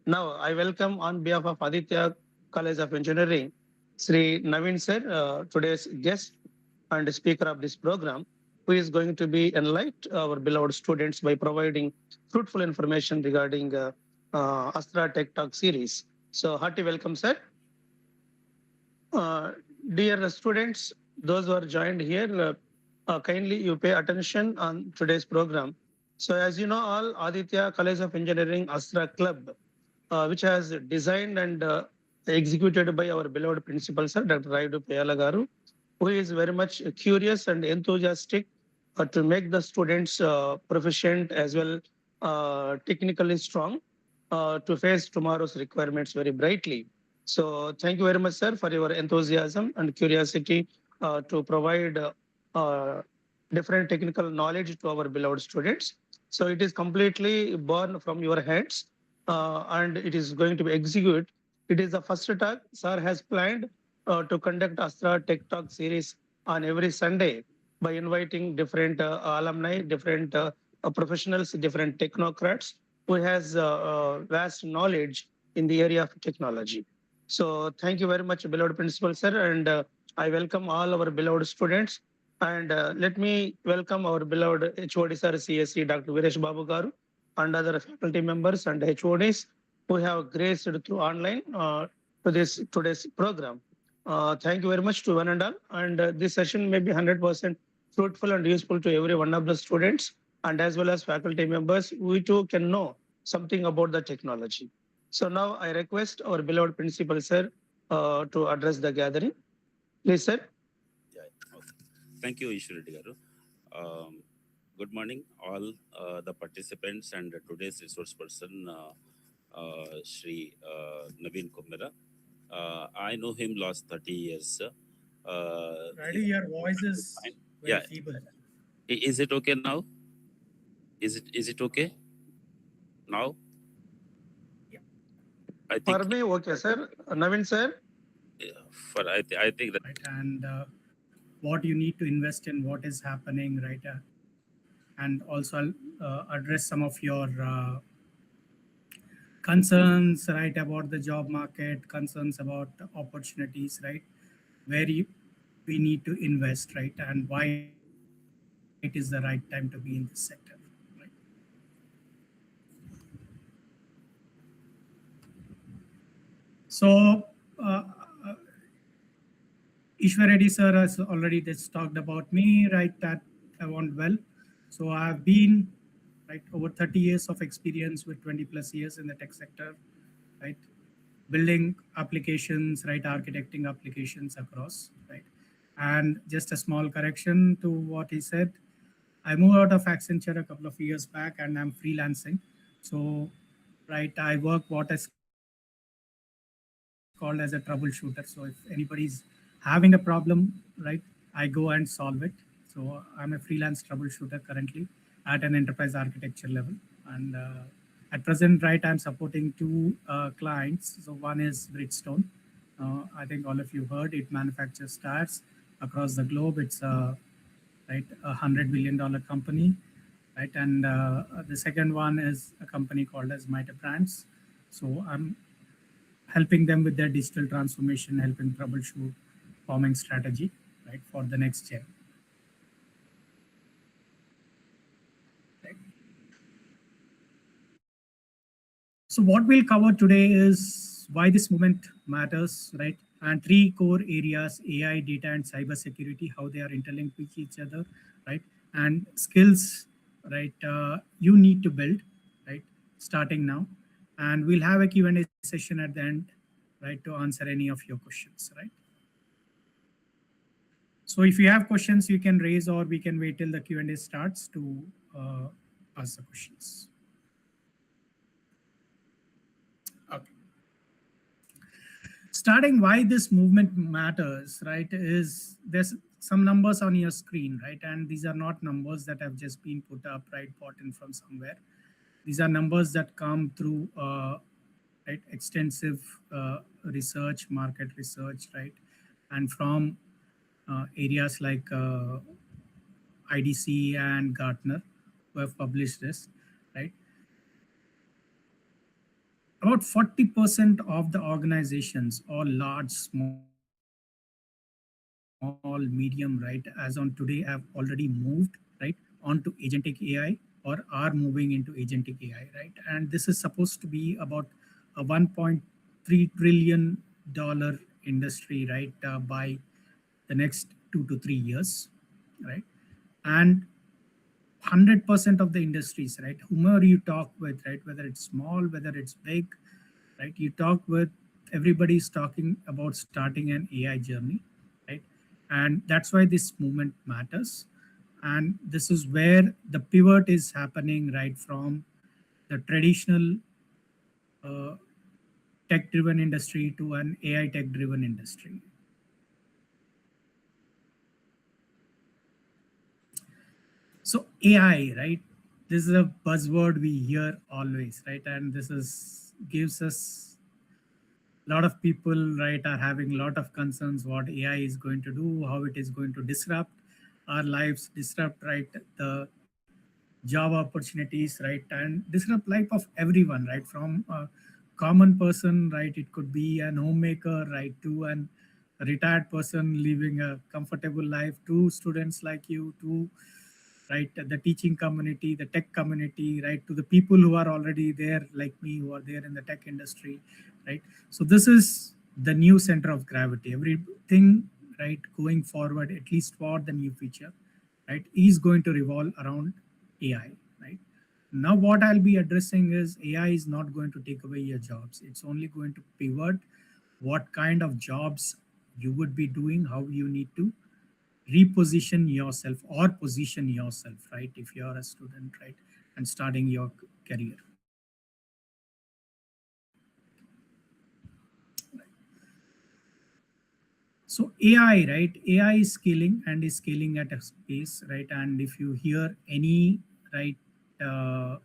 Now, I welcome on behalf of Aditya College of Engineering, Sri Naveen sir, today's guest and speaker of this program, who is going to be enlighten our beloved students by providing fruitful information regarding ASTRA Tech Talk series. So, hearty welcome, sir. Uh, Dear students, those who are joined here, kindly you pay attention on today's program. So, as you know, all Aditya College of Engineering ASTRA Club, which has designed and executed by our beloved principal, sir, Dr. Raidu Payala Garu, who is very much curious and enthusiastic to make the students proficient as well technically strong to face tomorrow's requirements very brightly. So thank you very much, sir, for your enthusiasm and curiosity to provide different technical knowledge to our beloved students. So it is completely born from your hands and it is going to be executed. It is the first talk sir has planned to conduct Astra Tech Talk series on every Sunday by inviting different alumni, different professionals, different technocrats who has vast knowledge in the area of technology. So thank you very much, beloved principal, sir, and I welcome all our beloved students. And let me welcome our beloved HOD sir, CSC, Dr. Viresh Babu Garu, and other faculty members and HODs who have graced through online to this today's program. Thank you very much to one and all. And this session may be 100% fruitful and useful to every one of the students and as well as faculty members. We too can know something about the technology. So now I request our beloved principal, sir, to address the gathering. Please, sir. Yeah, okay. Thank you, Ishwari Garu. Good morning, all the participants and today's resource person, Shri Naveen Kommera. I know him last 30 years. Ready, your voice is very yeah. feeble. Is it okay now? Is it okay now? Yeah. I For think me, okay, sir. Naveen, sir. I think that Right, and what you need to invest in, what is happening, right? And also I'll address some of your concerns, right, about the job market, concerns about opportunities, right, where we need to invest, right, and why it is the right time to be in this sector, right. So, Ishwar Reddy sir has already just talked about me, right, that I want well. So I've been, right, over 30 years of experience with 20 plus years in the tech sector, right, building applications, right, architecting applications across, right. And just a small correction to what he said, I moved out of Accenture a couple of years back and I'm freelancing. So, right, I work what is called as a troubleshooter. So if anybody's having a problem, right, I go and solve it. So I'm a freelance troubleshooter currently at an enterprise architecture level. And at present, right, I'm supporting two clients. So one is Bridgestone. I think all of you heard it manufactures tires across the globe. It's a right $100 billion company, right? And the second one is a company called as Mitre Brands. So I'm helping them with their digital transformation, helping troubleshoot forming strategy, right, for the next gen. Right. So what we'll cover today is why this movement matters, right? And three core areas: AI, data, and cybersecurity, how they are interlinked with each other, right? And skills, right? You need to build, right? Starting now, and we'll have a Q&A session at the end, right, to answer any of your questions, right? So if you have questions, you can raise, or we can wait till the Q&A starts to ask the questions. Okay. Starting why this movement matters, right, is there's some numbers on your screen, right? And these are not numbers that have just been put up, right, bought in from somewhere. These are numbers that come through right, extensive research, market research, right? And from areas like IDC and Gartner, who have published this, right? about 40% of the organizations, all large, small, medium, right, as on today have already moved, right, onto agentic AI or are moving into agentic AI, right? And this is supposed to be about a 1.3 trillion industry, right, by the next 2 to 3 years, right? And 100% of the industries, right, whomever you talk with, right, whether it's small, whether it's big, right, you talk with, everybody's talking about starting an AI journey, right? And that's why this movement matters. And this is where the pivot is happening, right, from the traditional uh, tech driven industry to an AI tech driven industry. So AI, right? This is a buzzword we hear always, right? And this is gives us a lot of people, right, are having a lot of concerns what AI is going to do, how it is going to disrupt our lives, disrupt, right, the job opportunities, right, and disrupt life of everyone, right, from a common person, right, it could be an homemaker, right, to an retired person living a comfortable life, to students like you, to, right, the teaching community, the tech community, right, to the people who are already there like me, who are there in the tech industry, right? So this is the new center of gravity. Everything, right, going forward, at least for the new future, right, is going to revolve around AI, right? Now what I'll be addressing is AI is not going to take away your jobs. It's only going to pivot what kind of jobs you would be doing, how you need to reposition yourself or position yourself, right, if you're a student, right, and starting your career. So AI, right, AI is scaling and is scaling at a pace, right? And if you hear any, right, uh,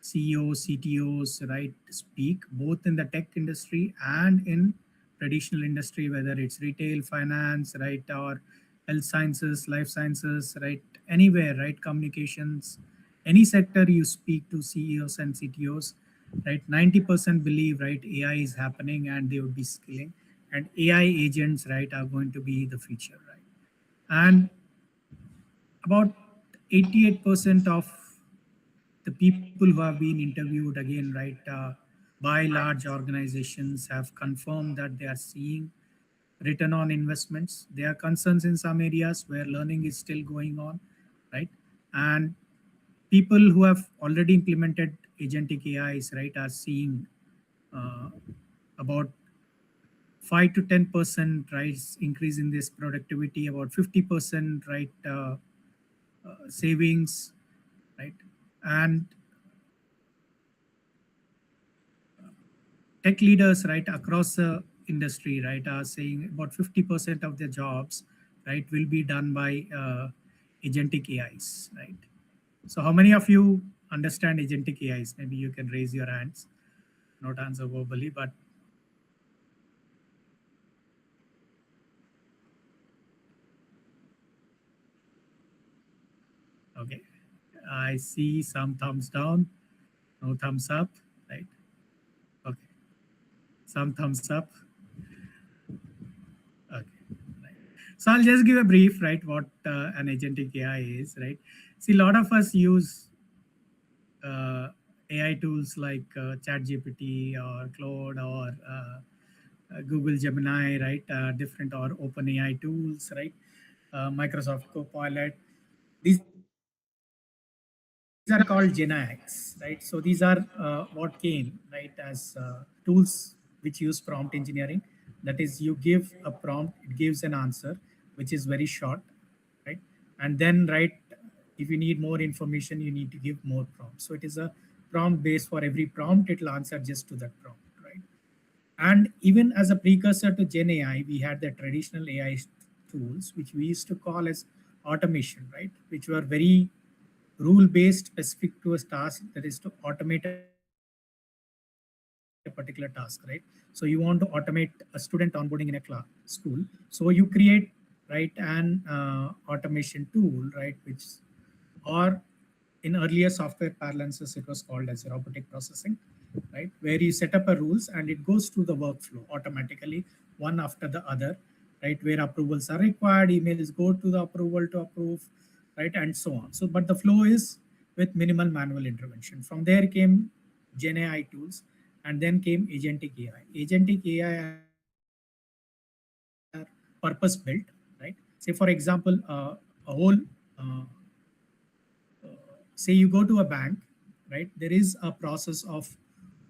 CEOs, CTOs, right, speak both in the tech industry and in traditional industry, whether it's retail, finance, right, or health sciences, life sciences, right, anywhere, right, communications, any sector you speak to CEOs and CTOs, right, 90% believe, right, AI is happening and they would be scaling, and AI agents, right, are going to be the future, right? And about 88% of the people who have been interviewed again, right, by large organizations have confirmed that they are seeing return on investments. There are concerns in some areas where learning is still going on, right? And people who have already implemented agentic AIs, right, are seeing uh, about 5 to 10% rise increase in this productivity, about 50% right savings, right, and tech leaders, right, across the industry, right, are saying about 50% of their jobs, right, will be done by agentic AIs, right? So how many of you understand agentic AIs? Maybe you can raise your hands, not answer verbally, but okay. I see some thumbs down, no thumbs up, right? Okay. Some thumbs up. Okay. Right. So I'll just give a brief, right, what an agentic AI is, right? See, a lot of us use uh, AI tools like ChatGPT or Claude or Google Gemini, right? Different or open AI tools, right? Microsoft Copilot. These are called GenAX, right? So these are what came, right, as tools which use prompt engineering. That is, you give a prompt, it gives an answer, which is very short, right? And then, right, if you need more information, you need to give more prompts. So it is a prompt base. For every prompt, it'll answer just to that prompt, right? And even as a precursor to Gen AI, we had the traditional AI tools, which we used to call as automation, right? Which were very rule based, specific to a task, that is to automate a particular task, right? So you want to automate a student onboarding in a school. So you create, right, an automation tool, right, which, or in earlier software parlances, it was called as robotic processing. right? Where you set up a rules and it goes through the workflow automatically, one after the other, right? Where approvals are required, emails go to the approval to approve, right? And so on. So, but the flow is with minimal manual intervention. From there came Gen AI tools, and then came agentic AI. Agentic AI are purpose built, right? Say, for example, a whole uh, say you go to a bank, right? There is a process of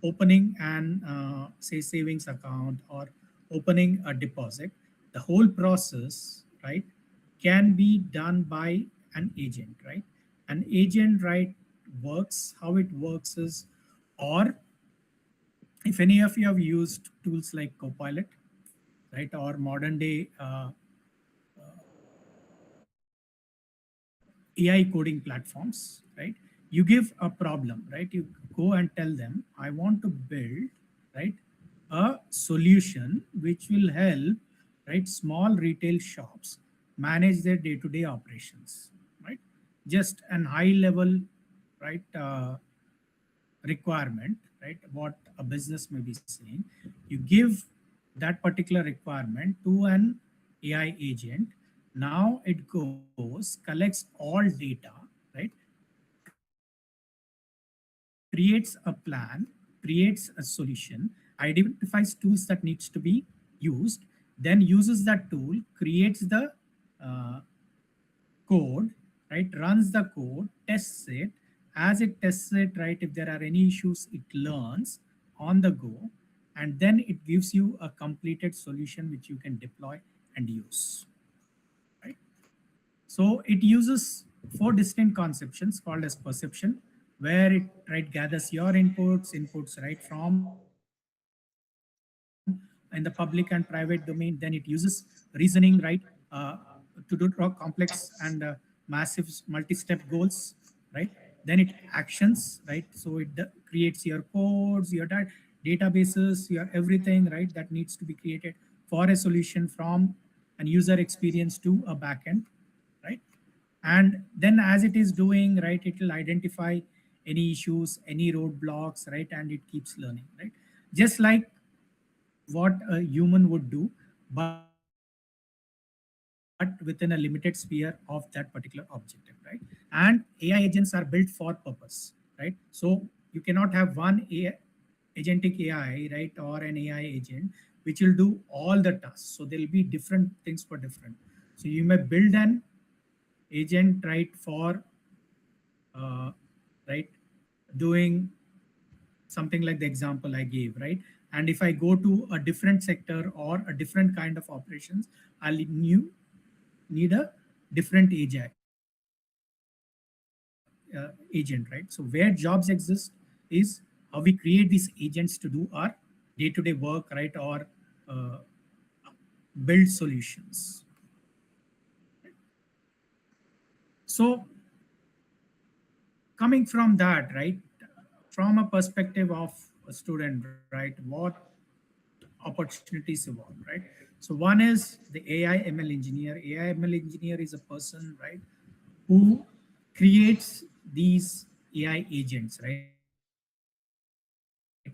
opening an say savings account or opening a deposit. The whole process, right, can be done by an agent, right? An agent, right, works how it works is, or if any of you have used tools like Copilot, right, or modern day AI coding platforms, right? You give a problem, right? You go and tell them, I want to build, right, a solution which will help, right, small retail shops manage their day-to-day operations, right? Just an high level, right, requirement, right? What a business may be saying. You give that particular requirement to an AI agent. Now it goes, collects all data, right? Creates a plan, creates a solution, identifies tools that needs to be used, then uses that tool, creates the uh, code, right? Runs the code, tests it. As it tests it, right? If there are any issues, it learns on the go, and then it gives you a completed solution which you can deploy and use, right? So it uses four distinct conceptions called as perception, where it, right, gathers your inputs, right, from in the public and private domain. Then it uses reasoning, right, to do complex and massive multi-step goals, right? Then it actions, right? So it creates your codes, your databases, your everything, right? That needs to be created for a solution from an user experience to a backend, right? And then as it is doing, right, it will identify any issues, any roadblocks, right? And it keeps learning, right? Just like what a human would do, but within a limited sphere of that particular objective, right? And AI agents are built for purpose, right? So you cannot have one agentic AI, right, or an AI agent which will do all the tasks. So there'll be different things for different. So you may build an agent, right, for right, doing something like the example I gave, right? And if I go to a different sector or a different kind of operations, I'll need a different agent, right? So where jobs exist is how we create these agents to do our day-to-day work, right? Or uh, build solutions. So coming from that, right, from a perspective of a student, right, what opportunities evolve, right? So one is the AI ML engineer. AI ML engineer is a person, right, who creates these AI agents, right,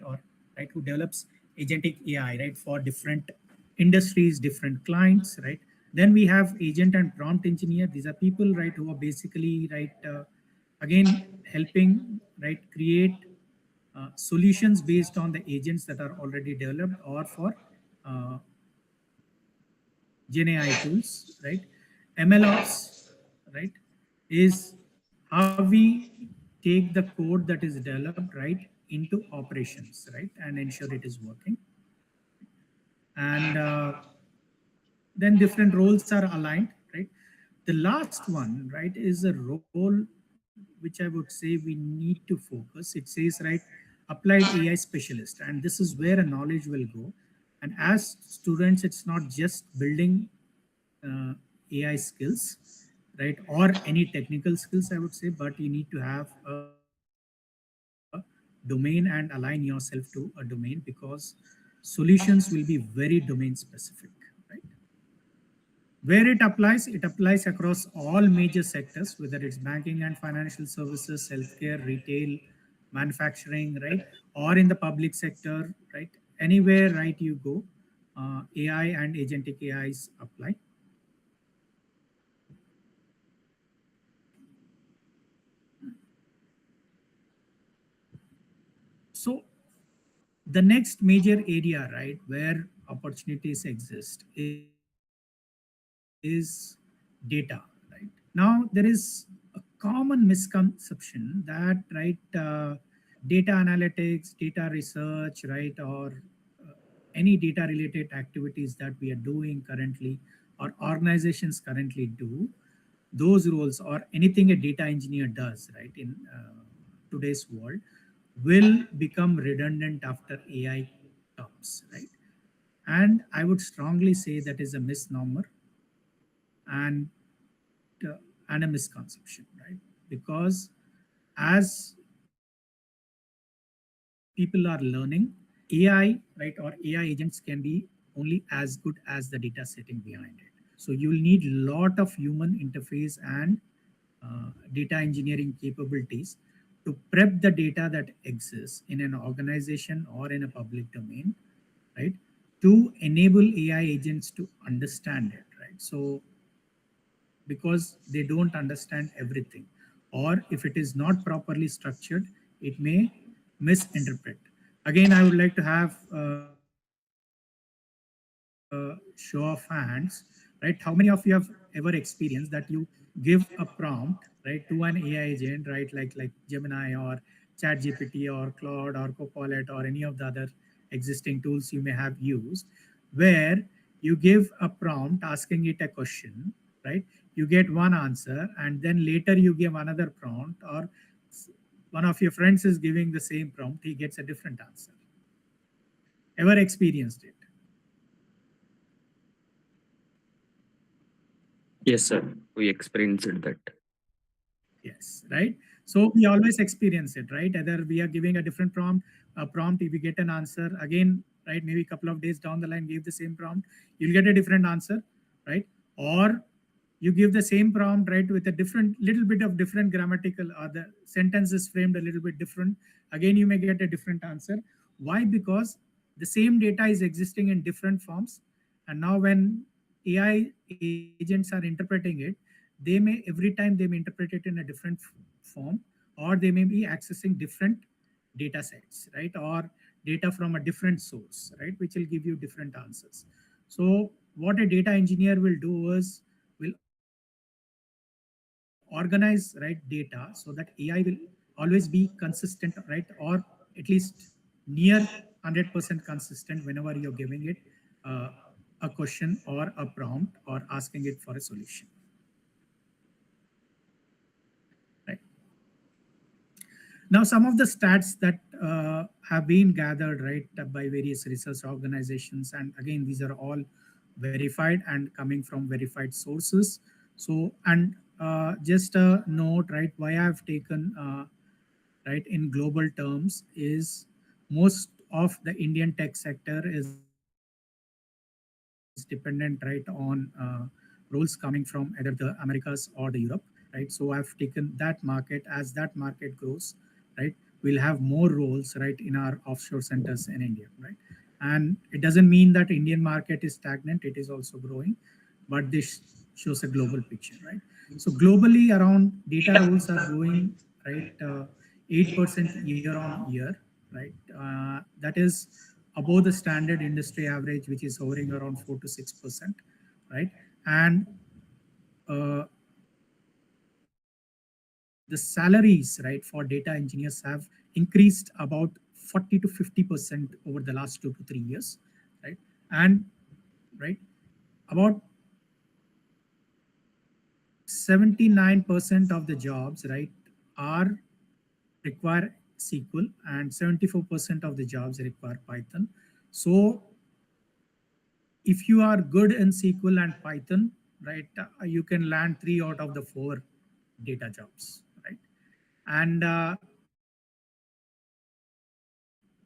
or right, who develops agentic AI, right, for different industries, different clients, right? Then we have agent and prompt engineer. These are people, right, who are basically, right, again helping, right, create solutions based on the agents that are already developed or for uh, Gen AI tools, right? MLOps, right, is how we take the code that is developed, right, into operations, right, and ensure it is working. And then different roles are aligned, right? The last one, right, is a role which I would say we need to focus. It says, right, applied AI specialist, and this is where a knowledge will go. And as students, it's not just building AI skills, right, or any technical skills, I would say, but you need to have a domain and align yourself to a domain because solutions will be very domain specific, right? Where it applies across all major sectors, whether it's banking and financial services, healthcare, retail, manufacturing, right, or in the public sector, right, anywhere, right, you go, AI and agentic AIs apply. So the next major area, right, where opportunities exist is data, right? Now there is a common misconception that, right, data analytics, data research, right, or any data related activities that we are doing currently or organizations currently do, those roles or anything a data engineer does, right, in today's world will become redundant after AI comes, right? And I would strongly say that is a misnomer and uh, and a misconception, right? Because as people are learning, AI, right, or AI agents can be only as good as the data sitting behind it. So you will need lot of human interface and data engineering capabilities to prep the data that exists in an organization or in a public domain, right, to enable AI agents to understand it, right? So because they don't understand everything, or if it is not properly structured, it may misinterpret. Again, I would like to have show of hands, right? How many of you have ever experienced that you give a prompt, right, to an AI agent, right, like Gemini or ChatGPT or Claude or Copilot or any of the other existing tools you may have used, where you give a prompt asking it a question, right? You get one answer, and then later you give another prompt, or one of your friends is giving the same prompt, he gets a different answer. Ever experienced it? Yes, sir. We experienced that. Yes, right. So we always experience it, right? Either we are giving a different prompt, if we get an answer again, right? Maybe a couple of days down the line, give the same prompt, you'll get a different answer, right? Or you give the same prompt, right, with a different, little bit of different grammatical, or the sentence is framed a little bit different. Again, you may get a different answer. Why? Because the same data is existing in different forms, and now when AI agents are interpreting it, they may every time they may interpret it in a different form, or they may be accessing different data sets, right, or data from a different source, right, which will give you different answers. So what a data engineer will do is will organize, right, data so that AI will always be consistent, right, or at least near 100% consistent whenever you're giving it uh, a question or a prompt or asking it for a solution, right? Now, some of the stats that have been gathered, right, by various research organizations, and again, these are all verified and coming from verified sources. So, and just a note, right, why I've taken, right, in global terms is most of the Indian tech sector is dependent, right, on roles coming from either the Americas or the Europe, right? So I've taken that market. As that market grows, right, we'll have more roles, right, in our offshore centers in India, right? And it doesn't mean that Indian market is stagnant, it is also growing, but this shows a global picture, right? So globally around data roles are growing, right, 8% year on year, right? That is above the standard industry average, which is hovering around 4 to 6%, right? And uh, the salaries, right, for data engineers have increased about 40 to 50% over the last 2 to 3 years, right? And right, about 79% of the jobs, right, are require SQL, and 74% of the jobs require Python. So if you are good in SQL and Python, right, you can land 3 out of the 4 data jobs, right? And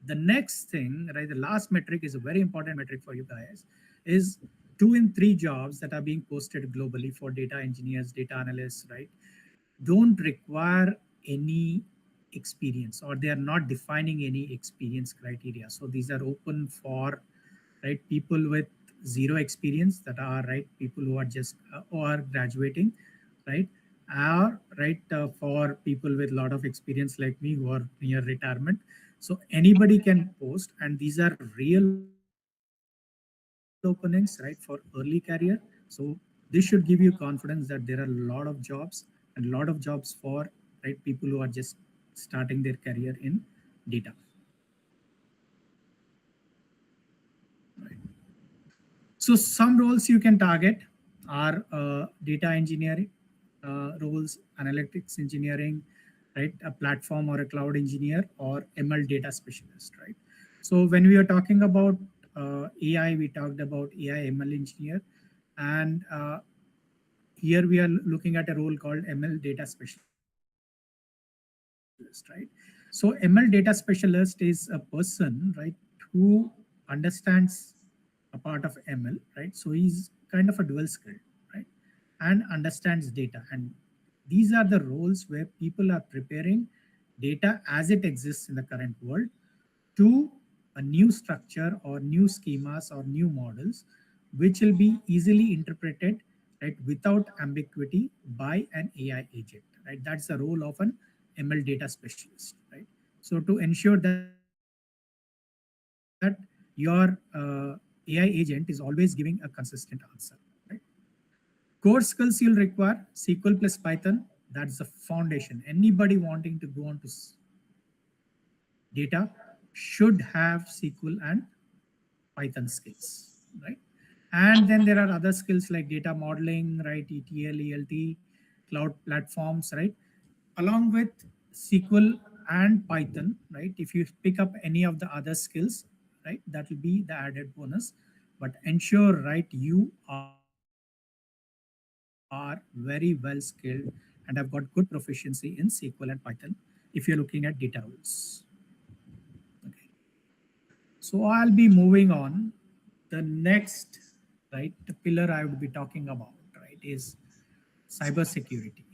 the next thing, right, the last metric is a very important metric for you guys, is 2 in 3 jobs that are being posted globally for data engineers, data analysts, right, don't require any experience, or they are not defining any experience criteria. So these are open for, right, people with zero experience, that are, right, people who are just or are graduating, right, or, right, for people with a lot of experience like me who are near retirement. So anybody can post, and these are real openings, right, for early career. So this should give you confidence that there are a lot of jobs, and a lot of jobs for, right, people who are just starting their career in data. So some roles you can target are data engineering roles, analytics engineering, right? A platform or a cloud engineer, or ML data specialist, right? So when we are talking about AI, we talked about AI ML engineer, and here we are looking at a role called ML data specialist, right? So ML data specialist is a person, right, who understands a part of ML, right? So he's kind of a dual skill, right? And understands data. And these are the roles where people are preparing data as it exists in the current world to a new structure or new schemas or new models, which will be easily interpreted, right, without ambiguity by an AI agent, right? That's the role of an ML data specialist, right? So to ensure that your AI agent is always giving a consistent answer, right? Core skills you'll require SQL plus Python. That's the foundation. Anybody wanting to go on to data should have SQL and Python skills, right? And then there are other skills like data modeling, right? ETL, ELT, cloud platforms, right? Along with SQL and Python, right? If you pick up any of the other skills, right, that will be the added bonus. But ensure, right, you are very well skilled and have got good proficiency in SQL and Python if you're looking at data roles. Okay. So I'll be moving on. The next, right, the pillar I would be talking about, right, is cybersecurity.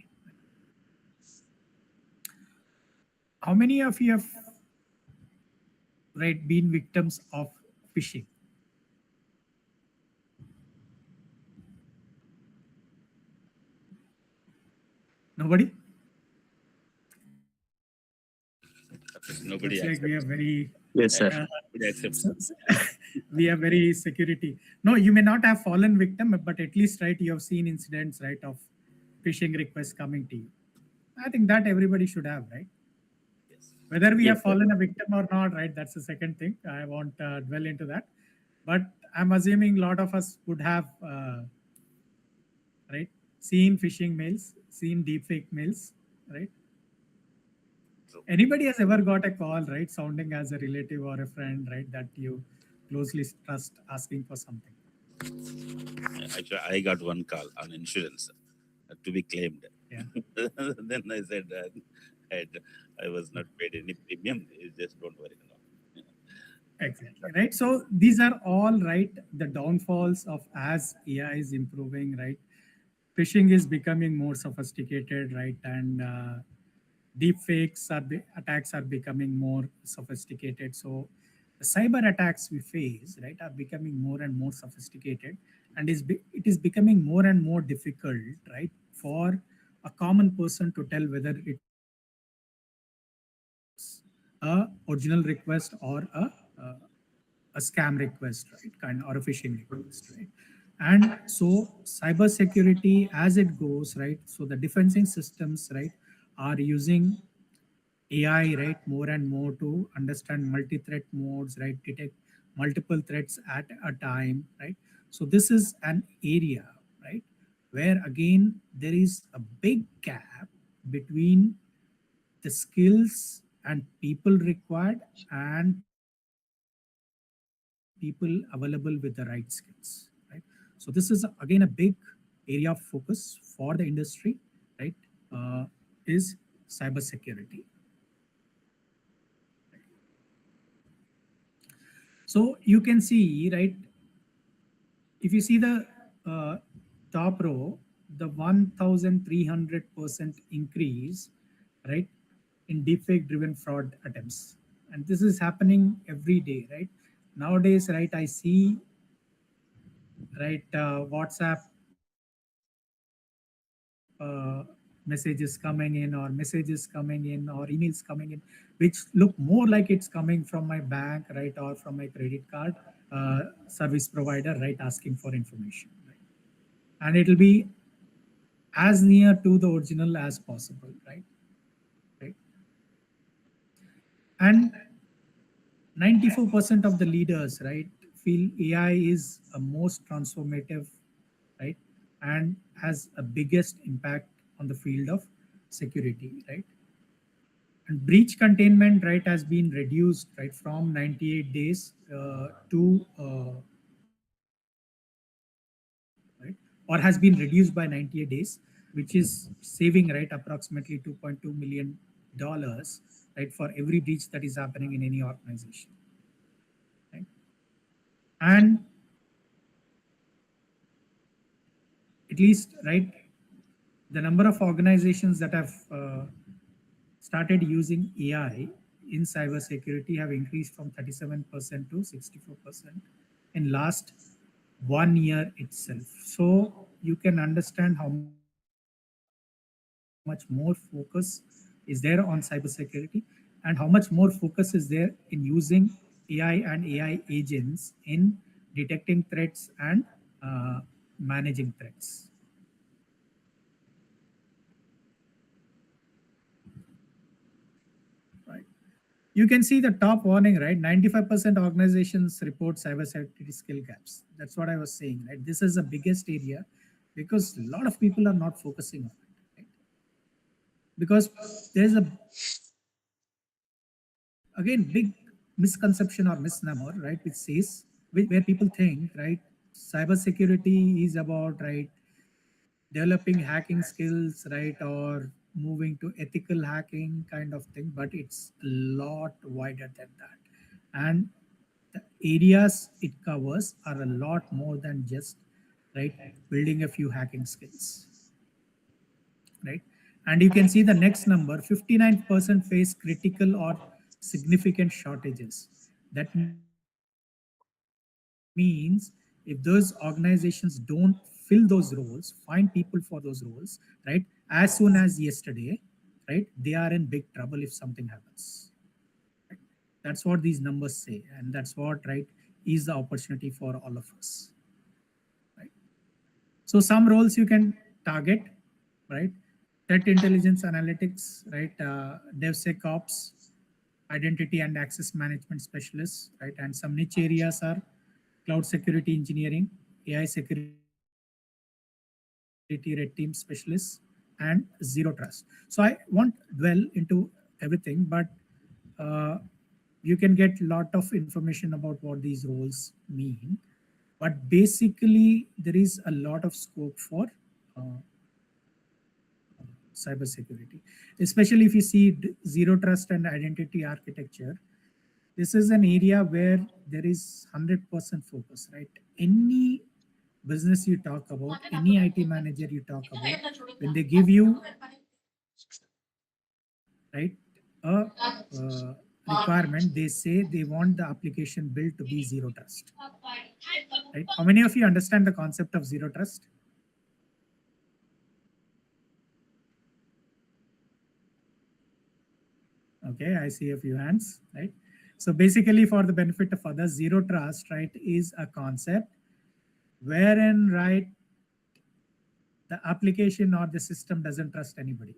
How many of you have, right, been victims of phishing? Nobody? Nobody Looks like we are accepts. very Yes, sir. Nobody accepts. so- so- we are very security. No, you may not have fallen victim, but at least, right, you have seen incidents, right, of phishing requests coming to you. I think that everybody should have, right? Yes. Whether we Yes, have sir. fallen a victim or not, right, that's the second thing. I won't dwell into that. But I'm assuming a lot of us would have, right, seen phishing mails, seen deepfake mails, right? True. Anybody has ever got a call, right, sounding as a relative or a friend, right, that you closely trust, asking for something? Actually, I got one call on insurance to be claimed. Yeah. Then I said I was not paid any premium. You just don't worry. Exactly, right? So these are all, right, the downfalls of as AI is improving, right? Phishing is becoming more sophisticated, right? And deep fakes attacks are becoming more sophisticated. So the cyber attacks we face, right, are becoming more and more sophisticated, and it is becoming more and more difficult, right, for a common person to tell whether it's a original request or a scam request, right, kind, or a phishing request, right? And so cybersecurity as it goes, right, so the defending systems, right, are using AI, right, more and more to understand multi-threat modes, right, detect multiple threats at a time, right? So this is an area, right, where again there is a big gap between the skills and people required and people available with the right skills, right? So this is again a big area of focus for the industry, right? Is cybersecurity. So you can see, right, if you see the uh, top row, the 1,300% increase, right, in deepfake driven fraud attempts. And this is happening every day, right? Nowadays, right, I see, right, WhatsApp messages coming in, or messages coming in, or emails coming in, which look more like it's coming from my bank, right, or from my credit card service provider, right, asking for information, right? And it'll be as near to the original as possible, right? Right. And 94% of the leaders, right, feel AI is a most transformative, right, and has a biggest impact on the field of security, right? And breach containment, right, has been reduced, right, from 98 days to right, or has been reduced by 98 days, which is saving, right, approximately 2.2 million dollars, right, for every breach that is happening in any organization, right? And at least, right, the number of organizations that have started using AI in cybersecurity have increased from 37% to 64% in last 1 year itself. So you can understand how much more focus is there on cybersecurity, and how much more focus is there in using AI and AI agents in detecting threats and managing threats. Right. You can see the top warning, right? 95% organizations report cybersecurity skill gaps. That's what I was saying, right? This is the biggest area because a lot of people are not focusing on it, right? Because there's a, again, big misconception or misnomer, right? Which says, where people think, right, cybersecurity is about, right, developing hacking skills, right, or moving to ethical hacking kind of thing, but it's a lot wider than that. And the areas it covers are a lot more than just, right, building a few hacking skills, right? And you can see the next number, 59% face critical or significant shortages. That means if those organizations don't fill those roles, find people for those roles, right, as soon as yesterday, right, they are in big trouble if something happens. Right? That's what these numbers say, and that's what, right, is the opportunity for all of us. Right. So some roles you can target, right? Threat intelligence analytics, right? DevSecOps, identity and access management specialists, right? And some niche areas are cloud security engineering, AI security red team specialists, and zero trust. So I won't dwell into everything, but uh, you can get a lot of information about what these roles mean. But basically, there is a lot of scope for uh, cybersecurity, especially if you see zero trust and identity architecture. This is an area where there is 100% focus, right? Any business you talk about, any IT manager you talk about, when they give you, right, a requirement, they say they want the application built to be zero trust, right? How many of you understand the concept of zero trust? Okay, I see a few hands, right? So basically, for the benefit of others, zero trust, right, is a concept wherein, right, the application or the system doesn't trust anybody.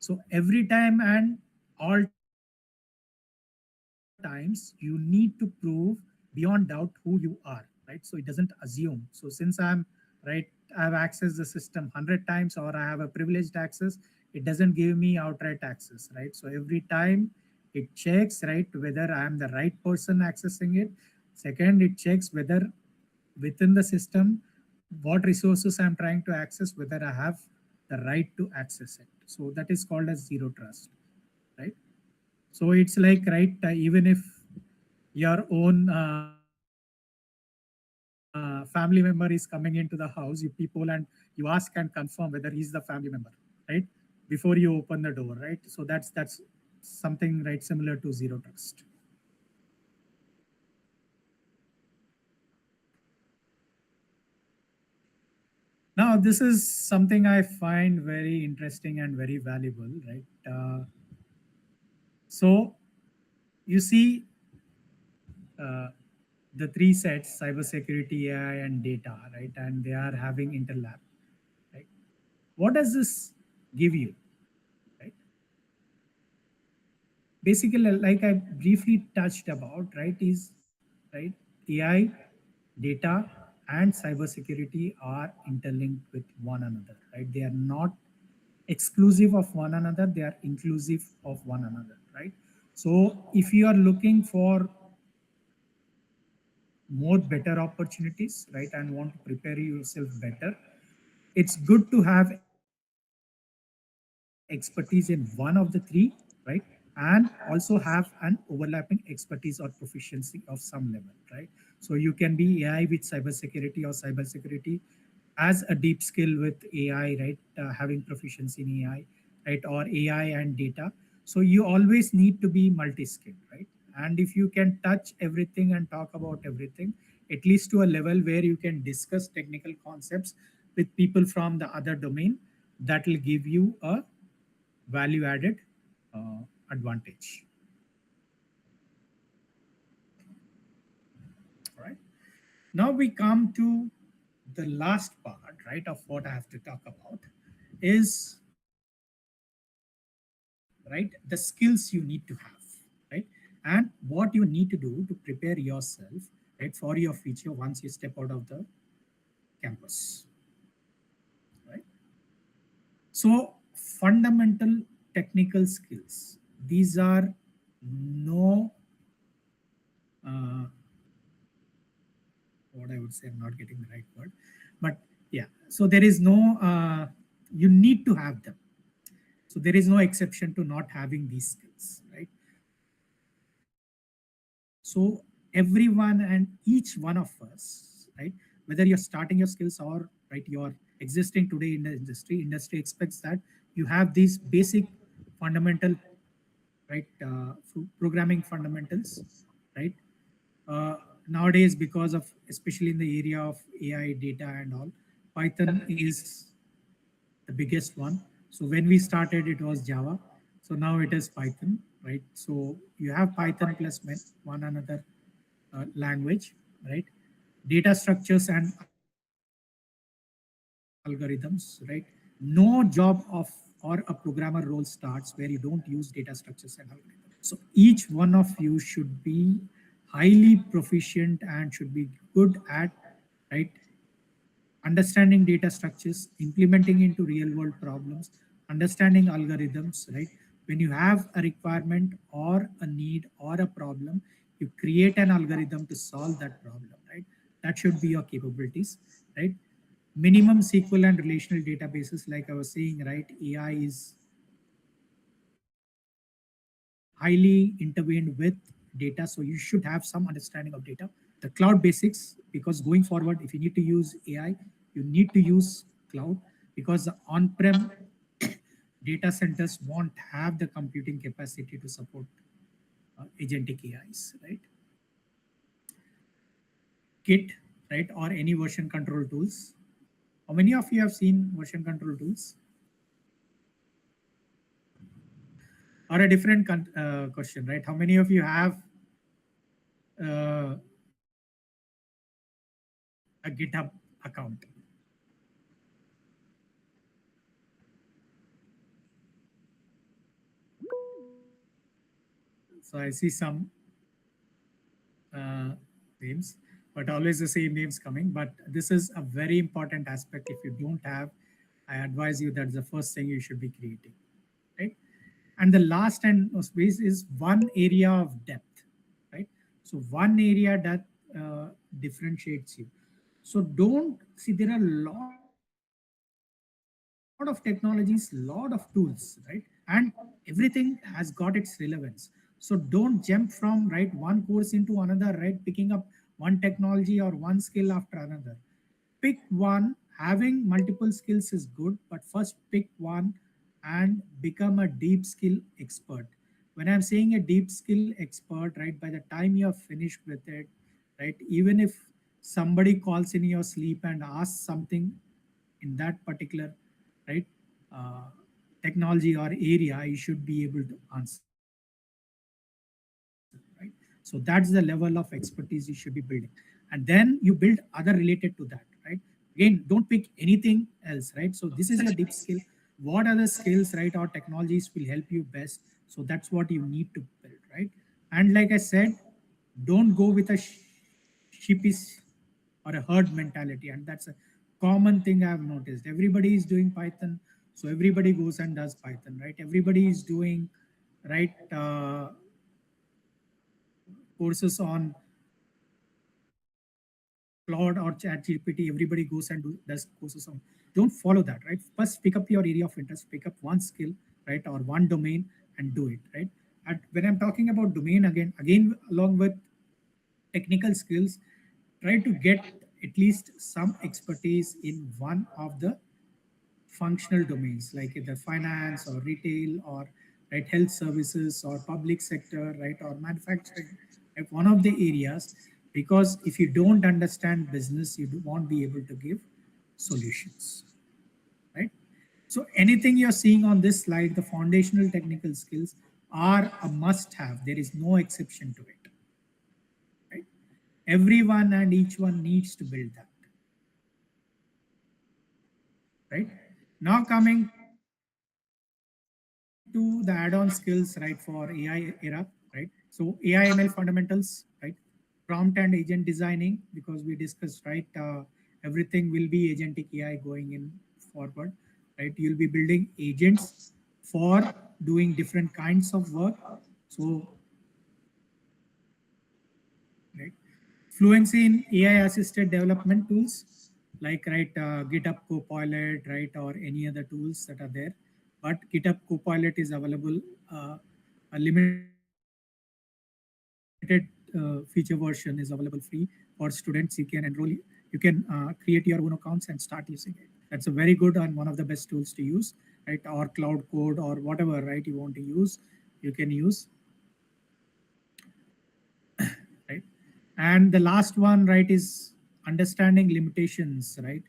So every time and all times, you need to prove beyond doubt who you are, right? So it doesn't assume. So since I'm, right, I've accessed the system 100 times or I have a privileged access, it doesn't give me outright access, right? So every time it checks, right, whether I am the right person accessing it. Second, it checks whether within the system what resources I'm trying to access, whether I have the right to access it. So that is called as zero trust, right? So it's like, right, even if your own family member is coming into the house, you people, and you ask and confirm whether he's the family member, right? before you open the door, right? So that's something right similar to zero trust. Now, this is something I find very interesting and very valuable, right? So you see uh, the three sets: cybersecurity, AI, and data, right? And they are having interlap, right? What does this give you, right? Basically, like I briefly touched about, right, is right AI, data, and cybersecurity are interlinked with one another, right? They are not exclusive of one another; they are inclusive of one another, right? So, if you are looking for more better opportunities, right, and want to prepare yourself better, it's good to have expertise in one of the three, right? And also have an overlapping expertise or proficiency of some level, right? So you can be AI with cybersecurity or cybersecurity as a deep skill with AI, right? Having proficiency in AI, right? Or AI and data. So you always need to be multi-skilled, right? And if you can touch everything and talk about everything, at least to a level where you can discuss technical concepts with people from the other domain, that will give you a value added uh, advantage. All right. Now we come to the last part, right, of what I have to talk about is right the skills you need to have, right, and what you need to do to prepare yourself, right, for your future once you step out of the campus, right? So fundamental technical skills. These are no uh, what I would say, I'm not getting the right word, but yeah. So there is no you need to have them. So there is no exception to not having these skills, right? So everyone and each one of us, right, whether you're starting your skills or right you're existing today in the industry expects that you have these basic fundamental, right, programming fundamentals, right? Nowadays, because of especially in the area of AI, data, and all, Python is the biggest one. So when we started, it was Java. So now it is Python, right? So you have Python plus one another language, right? Data structures and algorithms, right? No job of or a programmer role starts where you don't use data structures and algorithms. So each one of you should be highly proficient and should be good at, right, understanding data structures, implementing into real world problems, understanding algorithms, right? When you have a requirement or a need or a problem, you create an algorithm to solve that problem, right? That should be your capabilities, right? Minimum SQL and relational databases, like I was saying, right? AI is highly intervened with data, so you should have some understanding of data. The cloud basics, because going forward, if you need to use AI, you need to use cloud, because the on-prem data centers won't have the computing capacity to support agentic AIs, right? Git, right, or any version control tools. How many of you have seen version control tools? Or a different question, right? How many of you have uh, a GitHub account? So I see some uh, names, but always the same names coming. But this is a very important aspect. If you don't have, I advise you that's the first thing you should be creating, right? And the last and most base is one area of depth, right? So one area that differentiates you. So don't see there are a lot of technologies, lot of tools, right? And everything has got its relevance. So don't jump from right one course into another, right? Picking up one technology or one skill after another. Pick one. Having multiple skills is good, but first pick one and become a deep skill expert. When I'm saying a deep skill expert, right, by the time you're finished with it, right, even if somebody calls in your sleep and asks something in that particular, right, uh, technology or area, you should be able to answer, right? So that's the level of expertise you should be building. And then you build other related to that, right? Again, don't pick anything else, right? So this is your deep skill. What are the skills, right, or technologies will help you best? So that's what you need to build, right? And like I said, don't go with a sheepish or a herd mentality. And that's a common thing I've noticed. Everybody is doing Python, so everybody goes and does Python, right? Everybody is doing, right, courses on Claude or Chat GPT. Everybody goes and does courses on. Don't follow that, right? First, pick up your area of interest, pick up one skill, right, or one domain, and do it, right? And when I'm talking about domain, again, along with technical skills, try to get at least some expertise in one of the functional domains like either finance or retail or, right, health services or public sector, right, or manufacturing, right, one of the areas. Because if you don't understand business, you won't be able to give solutions, right? So anything you're seeing on this slide, the foundational technical skills are a must have. There is no exception to it, right? Everyone and each one needs to build that, right? Now coming to the add-on skills, right, for AI era, right? So AI ML fundamentals, right? Prompt and agent designing, because we discussed, right? Everything will be agentic AI going in forward, right? You'll be building agents for doing different kinds of work. So, right, fluency in AI assisted development tools like, right, GitHub Copilot, right, or any other tools that are there. But GitHub Copilot is available, a limited feature version is available free for students. You can enroll, you can create your own accounts and start using it. That's a very good and one of the best tools to use, right? Or Cloud Code or whatever, right, you want to use, you can use, right? And the last one, right, is understanding limitations, right?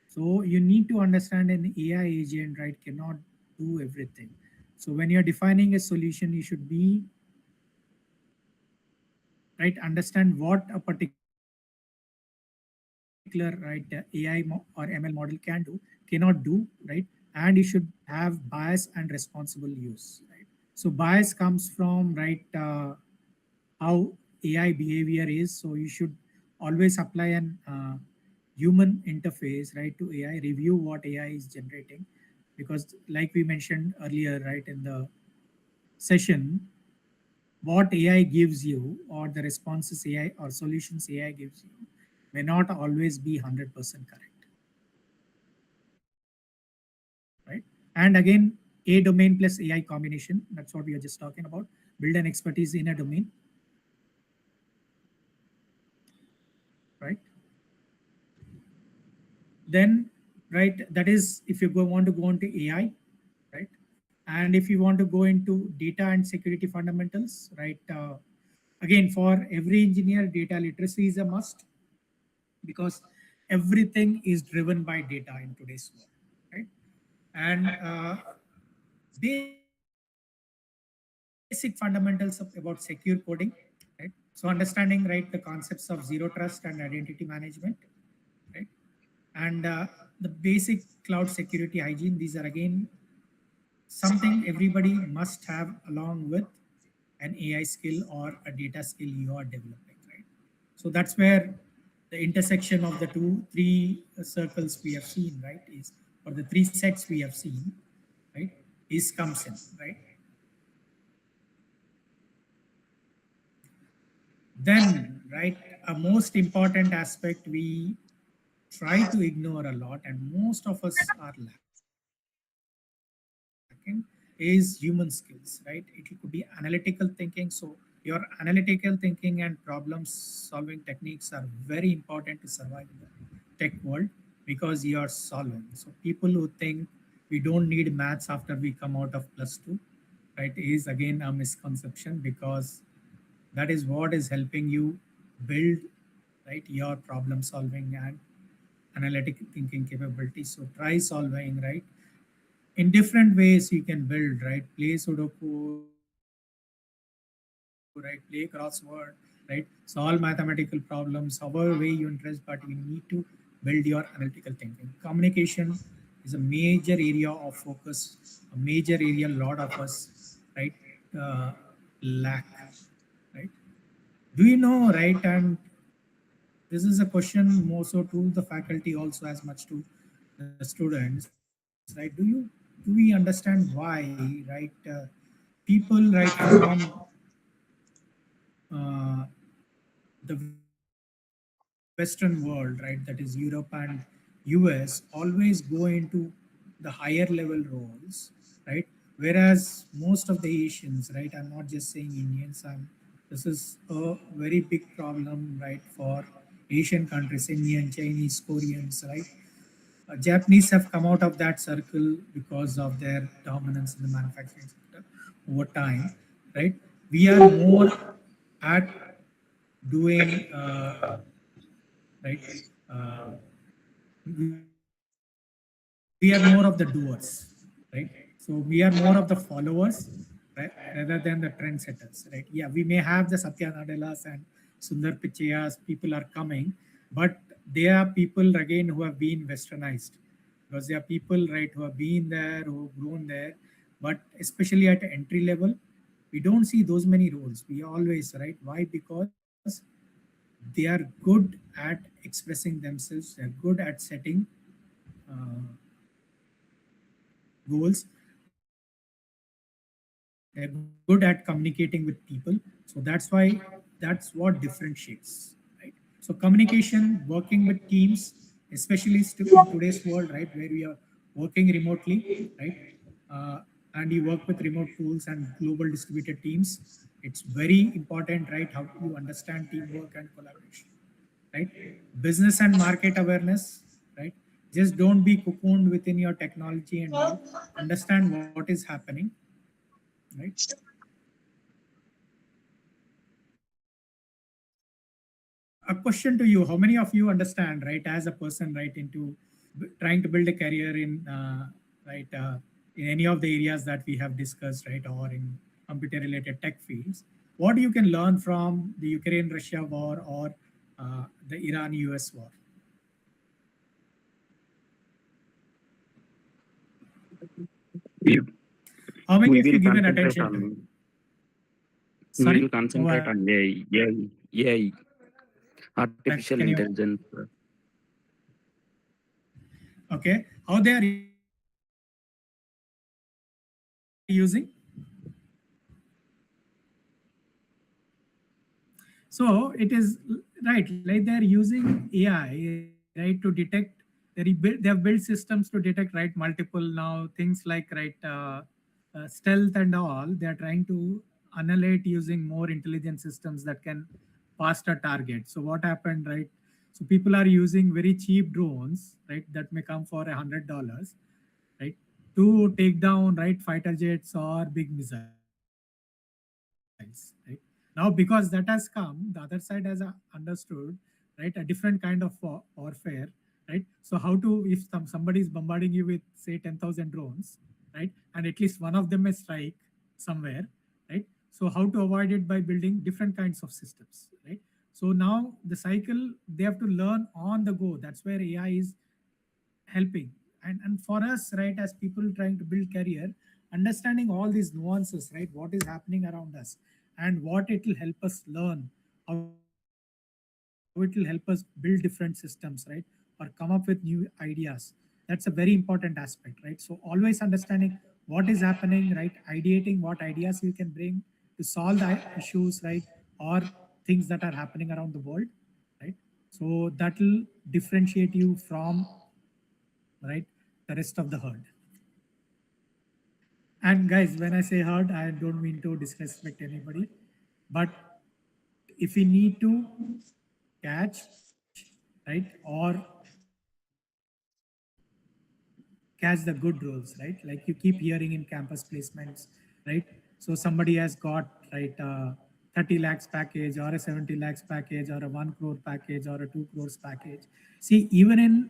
So you need to understand an AI agent, right, cannot do everything. So when you're defining a solution, you should be, right, understand what a particular, right, AI or ML model can do, cannot do, right? And you should have bias and responsible use, right? So bias comes from, right, how AI behavior is. So you should always apply an human interface, right, to AI, review what AI is generating. Because like we mentioned earlier, right, in the session, what AI gives you or the responses AI or solutions AI gives you may not always be 100% correct, right? And again, a domain plus AI combination, that's what we are just talking about. Build an expertise in a domain, right? Then, right, that is if you want to go into AI, right? And if you want to go into data and security fundamentals, right? Again, for every engineer, data literacy is a must because everything is driven by data in today's world, right? And basic fundamentals about secure coding, right? So understanding, right, the concepts of zero trust and identity management, right? And the basic cloud security hygiene. These are again something everybody must have along with an AI skill or a data skill you are developing, right? So that's where the intersection of the three circles we have seen, right, is, or the three sets we have seen, right, is comes in, right? Then, right, a most important aspect we try to ignore a lot, and most of us are lacking, is human skills, right? It could be analytical thinking. So your analytical thinking and problem solving techniques are very important to survive in the tech world because you are solving. So people who think we don't need maths after we come out of plus two, right, is again a misconception, because that is what is helping you build, right, your problem solving and analytic thinking capability. So try solving, right, in different ways you can build, right, play Sudoku, right, play crossword, right, solve mathematical problems, however way you interest, but you need to build your analytical thinking. Communication is a major area of focus, a major area a lot of us, right, uh, lack, right? Do you know, right? And this is a question more so to the faculty also as much to the students, right? Do we understand why, right? People, right, from uh, the Western world, right, that is Europe and US, always go into the higher level roles, right? Whereas most of the Asians, right, I'm not just saying Indians, this is a very big problem, right, for Asian countries, Indian, Chinese, Koreans, right? Japanese have come out of that circle because of their dominance in the manufacturing sector over time, right? We are more at doing, right? Uh, we are more of the doers, right? So we are more of the followers, right, rather than the trendsetters, right? Yeah, we may have the Satya Nadellas and Sundar Pichayas, people are coming, but they are people again who have been westernized, because they are people, right, who have been there, who have grown there. But especially at entry level, we don't see those many roles. We always, right? Why? Because they are good at expressing themselves, they're good at setting uh, goals, they're good at communicating with people. So that's what differentiates, right? So communication, working with teams, especially in today's world, right, where we are working remotely, right, and you work with remote tools and global distributed teams. It's very important, right, how you understand teamwork and collaboration, right? Business and market awareness, right? Just don't be cocooned within your technology and all. Understand what is happening, right? A question to you: how many of you understand, right, as a person, right, into trying to build a career in, right, in any of the areas that we have discussed, right, or in computer related tech fields, what you can learn from the Ukraine Russia war or the Iran US war? We, How many we of you will given concentrate attention to it? on we will Sorry, concentrate on AI, correct. artificial Can you? intelligence. Okay, how they are using? So it is right, like they're using AI, right, to detect. They have built systems to detect, right, multiple now things like, right, stealth and all. They are trying to annihilate using more intelligent systems that can past a target. So what happened, right? So people are using very cheap drones, right, that may come for $100, right, to take down, right, fighter jets or big missiles, right? Now because that has come, the other side has understood, right, a different kind of warfare, right? So how to, if somebody is bombarding you with say 10,000 drones, right, and at least one of them may strike somewhere, right? So how to avoid it? By building different kinds of systems, right? So now the cycle, they have to learn on the go. That's where AI is helping. And for us, right, as people trying to build career, understanding all these nuances, right, what is happening around us and what it will help us learn, how it will help us build different systems, right, or come up with new ideas. That's a very important aspect, right? So always understanding what is happening, right, ideating what ideas you can bring to solve the issues, right, or things that are happening around the world, right? So that will differentiate you from, right, the rest of the herd. And guys, when I say herd, I don't mean to disrespect anybody, but if we need to catch, right, or catch catch the good roles, right? Like you keep hearing in campus placements, right? So somebody has got, right, 30 lakhs package or a 70 lakhs package or a 1 crore package or a 2 crores package. See, even in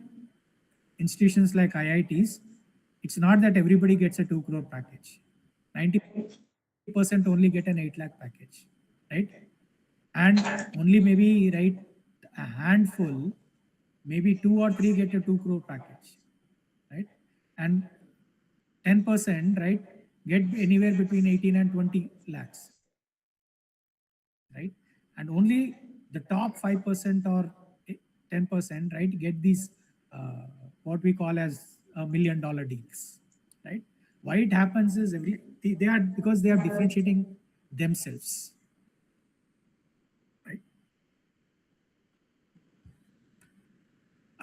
institutions like IITs, it's not that everybody gets a 2 crore package. 90% only get an 8 lakh package, right? And only maybe, right, a handful, maybe 2 or 3 get a 2 crore package, right? And 10%, right, get anywhere between 18 and 20 lakhs, right? And only the top 5% or 10%, right, get these what we call as $1 million deals, right? Why it happens is they are, because they are differentiating themselves, right?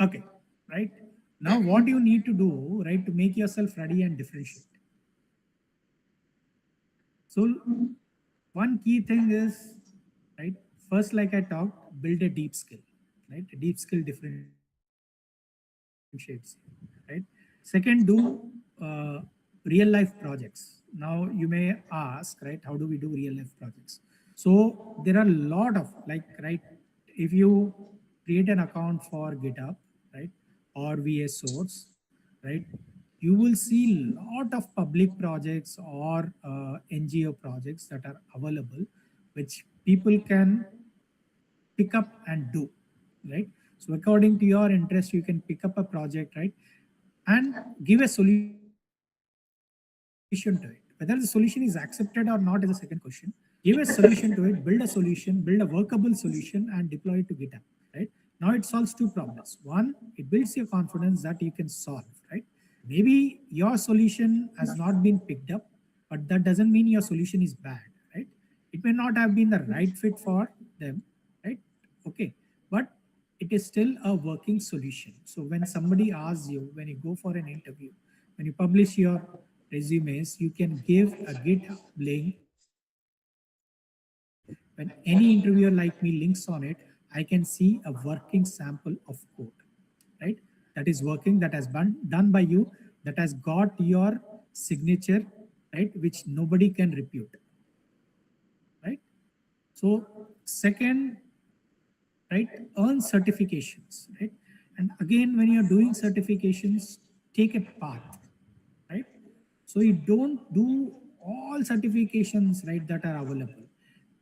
Okay, right? Now, what you need to do, right, to make yourself ready and differentiate. So, one key thing is, right, first, like I talked, build a deep skill, right? A deep skill differentiates you, right? Second, do real life projects. Now, you may ask, right, how do we do real life projects? So, there are a lot of, like, right, if you create an account for GitHub, right, or VS Source, right, you will see a lot of public projects or NGO projects that are available, which people can pick up and do, right? So according to your interest, you can pick up a project, right, and give a solution to it. Whether the solution is accepted or not is a second question. Give a solution to it, build a solution, build a workable solution, and deploy it to GitHub, right? Now it solves two problems. One, it builds your confidence that you can solve, right? Maybe your solution has not been picked up, but that doesn't mean your solution is bad, right? It may not have been the right fit for them, right? Okay, but it is still a working solution. So when somebody asks you, when you go for an interview, when you publish your resumes, you can give a GitHub link. When any interviewer like me links on it, I can see a working sample of code, right? That is working, that has been done by you, that has got your signature, right, which nobody can repute, right? So second, right, earn certifications, right? And again, when you're doing certifications, take a path, right? So you don't do all certifications, right, that are available.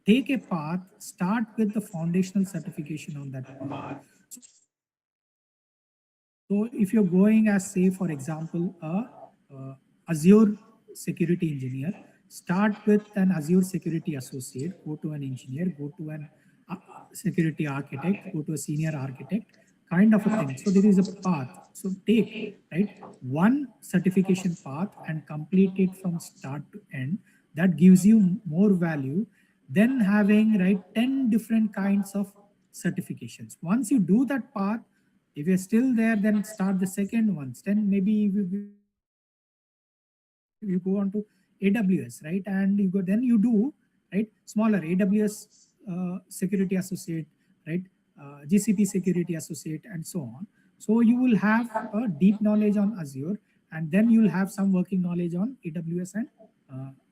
Take a path, start with the foundational certification on that path. So if you're going as, say, for example, Azure security engineer, start with an Azure security associate, go to an engineer, go to an security architect, go to a senior architect, kind of a thing. So there is a path. So take, right, one certification path and complete it from start to end. That gives you more value than having, right, 10 different kinds of certifications. Once you do that path, if you're still there, then start the second ones. Then maybe you go on to AWS, right? And you go, then you do, right, smaller AWS security associate, right? GCP security associate, and so on. So you will have a deep knowledge on Azure, and then you'll have some working knowledge on AWS and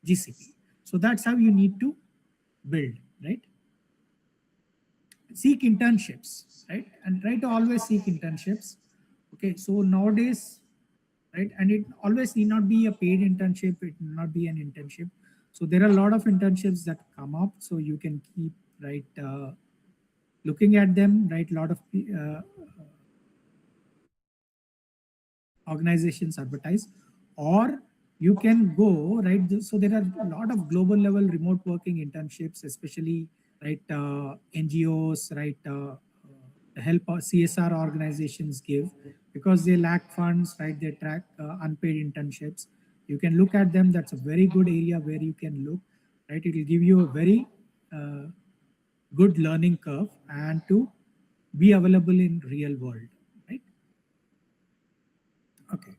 GCP. So that's how you need to build, right? Seek internships, right? And try to always seek internships. Okay, so nowadays, right, and it always need not be a paid internship, it need not be an internship. So there are a lot of internships that come up, so you can keep, right, looking at them, right? A lot of organizations advertise, or you can go, right? So there are a lot of global level remote working internships, especially, right, NGOs, right, help CSR organizations give, because they lack funds, right? They track unpaid internships. You can look at them. That's a very good area where you can look, right? It will give you a very good learning curve and to be available in real world, right? Okay.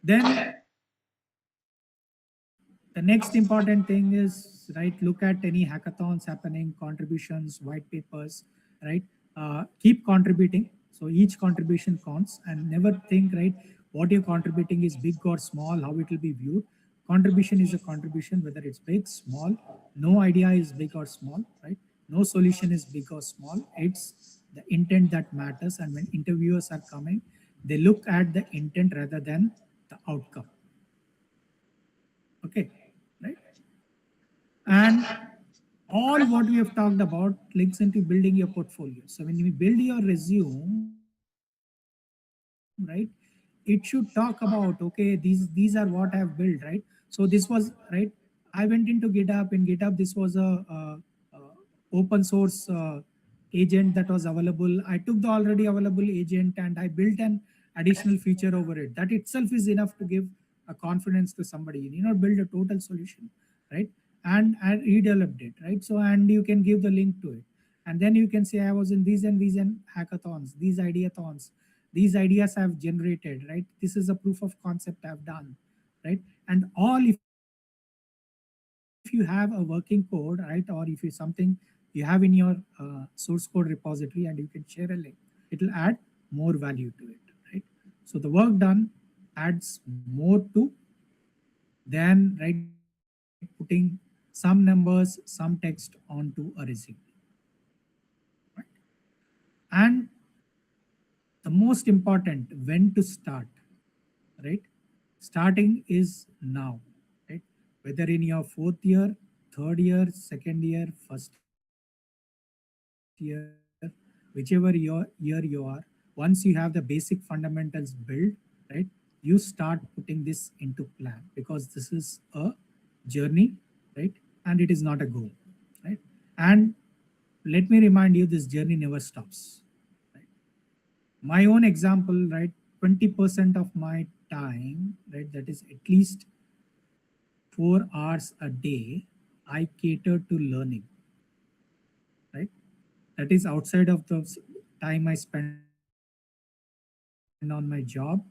Then the next important thing is, right, look at any hackathons happening, contributions, white papers, right? Keep contributing. So each contribution counts, and never think, right, what you're contributing is big or small, how it will be viewed. Contribution is a contribution, whether it's big, small. No idea is big or small, right? No solution is big or small. It's the intent that matters. And when interviewers are coming, they look at the intent rather than the outcome. Okay, right? And all what we have talked about links into building your portfolio. So when you build your resume, right, it should talk about, okay, these are what I have built, right? So this was right. I went into GitHub. In GitHub, this was a open source agent that was available. I took the already available agent and I built an additional feature over it. That itself is enough to give a confidence to somebody. You need not build a total solution, right? And redeveloped it, right? So, and you can give the link to it. And then you can say, I was in these and these and hackathons, these ideathons, these ideas I've generated, right? This is a proof of concept I've done, right? And all, if you have a working code, right? Or if you something you have in your source code repository and you can share a link, it'll add more value to it, right? So the work done adds more to than right putting some numbers, some text onto a resume, right? And the most important, when to start, right? Starting is now, right? Whether in your fourth year, third year, second year, first year, whichever year you are, once you have the basic fundamentals built, right? You start putting this into plan, because this is a journey, right? And it is not a goal, right? And let me remind you, this journey never stops, right? My own example, right? 20% of my time, right? That is at least 4 hours a day, I cater to learning, right? That is outside of the time I spend on my job,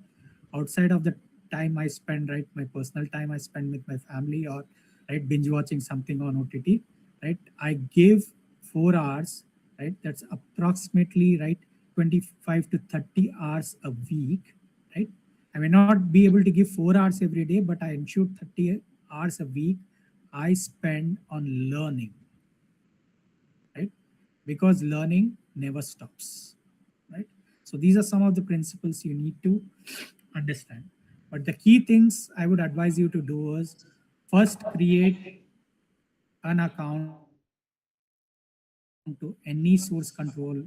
outside of the time I spend, right? My personal time I spend with my family, or right, binge watching something on OTT, right? I give 4 hours, right? That's approximately, right, 25 to 30 hours a week, right? I may not be able to give 4 hours every day, but I ensure 30 hours a week I spend on learning, right? Because learning never stops, right? So these are some of the principles you need to understand. But the key things I would advise you to do is, first create an account to any source control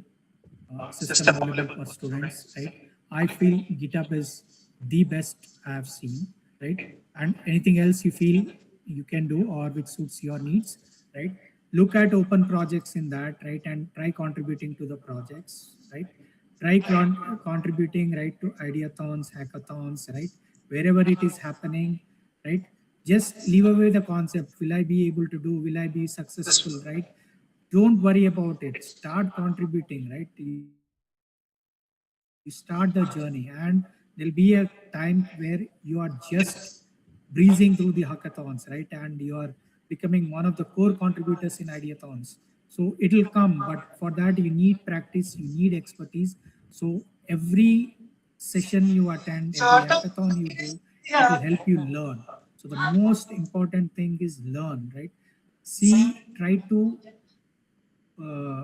system available for students, right? I feel GitHub is the best I have seen, right? And anything else you feel you can do or which suits your needs, right? Look at open projects in that, right? And try contributing to the projects, right? Try contributing, right, to ideathons, hackathons, right? Wherever it is happening, right? Just leave away the concept, will I be able to do, will I be successful, right? Don't worry about it, start contributing, right? You start the journey, and there'll be a time where you are just breezing through the hackathons, right? And you are becoming one of the core contributors in ideathons. So it'll come, but for that you need practice, you need expertise. So every session you attend, every hackathon you do, it will help you learn. So the most important thing is learn, right? See, try to uh,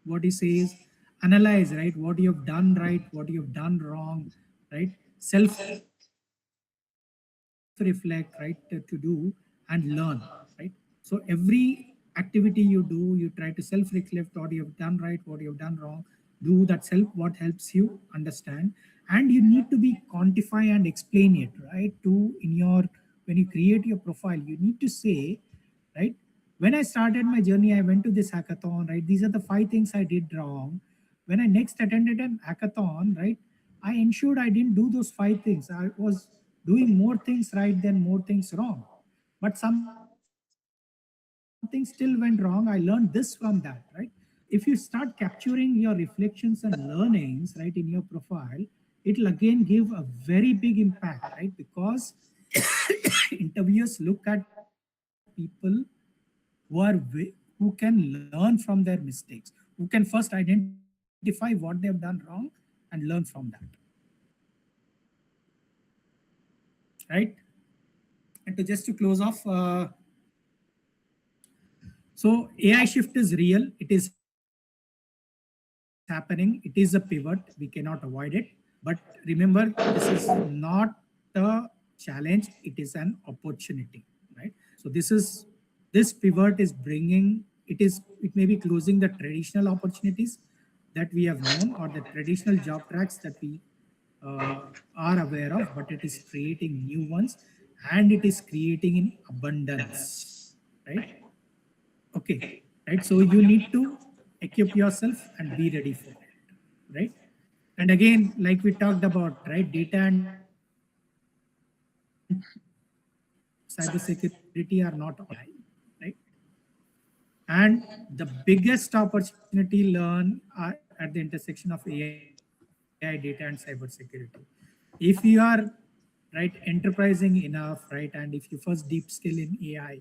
what he says, analyze, right, what you have done right, what you have done wrong, right? Self reflect, right, to do and learn, right? So every activity you do, you try to self reflect what you have done right, what you have done wrong. Do that self, what helps you understand. And you need to be quantify and explain it, right? To in your, when you create your profile, you need to say, right, when I started my journey, I went to this hackathon, right? These are the 5 things I did wrong. When I next attended an hackathon, right, I ensured I didn't do those 5 things. I was doing more things right than more things wrong. But something still went wrong. I learned this from that, right? If you start capturing your reflections and learnings, right, in your profile, it'll again give a very big impact, right? Because interviewers look at people who who can learn from their mistakes, who can first identify what they have done wrong and learn from that, right? right? And just to close off, so AI shift is real. It is happening. It is a pivot. We cannot avoid it. But remember, this is not a challenge. It is an opportunity, right? So this pivot is bringing. It may be closing the traditional opportunities that we have known or the traditional job tracks that we are aware of, but it is creating new ones, and it is creating in abundance, right? Okay, right. So you need to equip yourself and be ready for it, right? And again, like we talked about, right, data and cybersecurity are not optional, right? And the biggest opportunity learn at the intersection of AI, data, and cybersecurity. If you are right enterprising enough, right, and if you first deep skill in AI,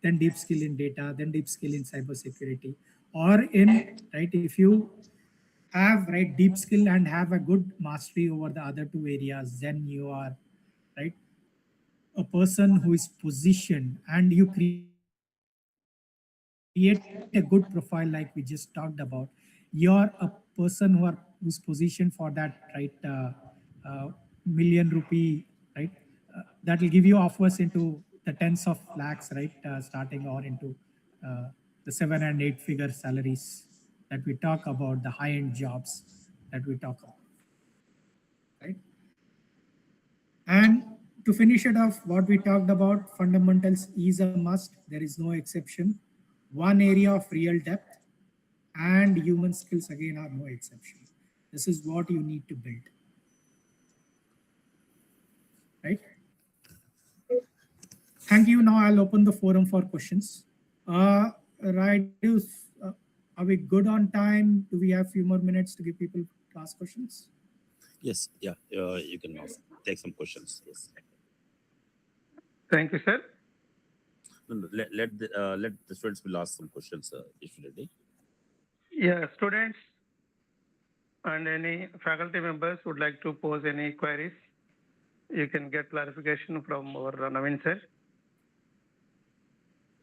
then deep skill in data, then deep skill in cybersecurity, or in right, if you have right deep skill and have a good mastery over the other two areas, then you are right a person who is positioned, and you create a good profile like we just talked about. You're a person who's positioned for that right million rupee, right? That will give you offers into the tens of lakhs, right? Starting or into the 7 and 8 figure salaries that we talk about, the high end jobs that we talk about, right? And to finish it off, what we talked about, fundamentals is a must. There is no exception. One area of real depth, and human skills again are no exception. This is what you need to build, right? Thank you. Now I'll open the forum for questions. Raidu, uh, are we good on time? Do we have a few more minutes to give people to ask questions? Yes, yeah, you can ask, take some questions. Yes. Thank you, sir. No, no, let the students will ask some questions, if ready. Yeah, students and any faculty members would like to pose any queries, you can get clarification from our Naveen sir.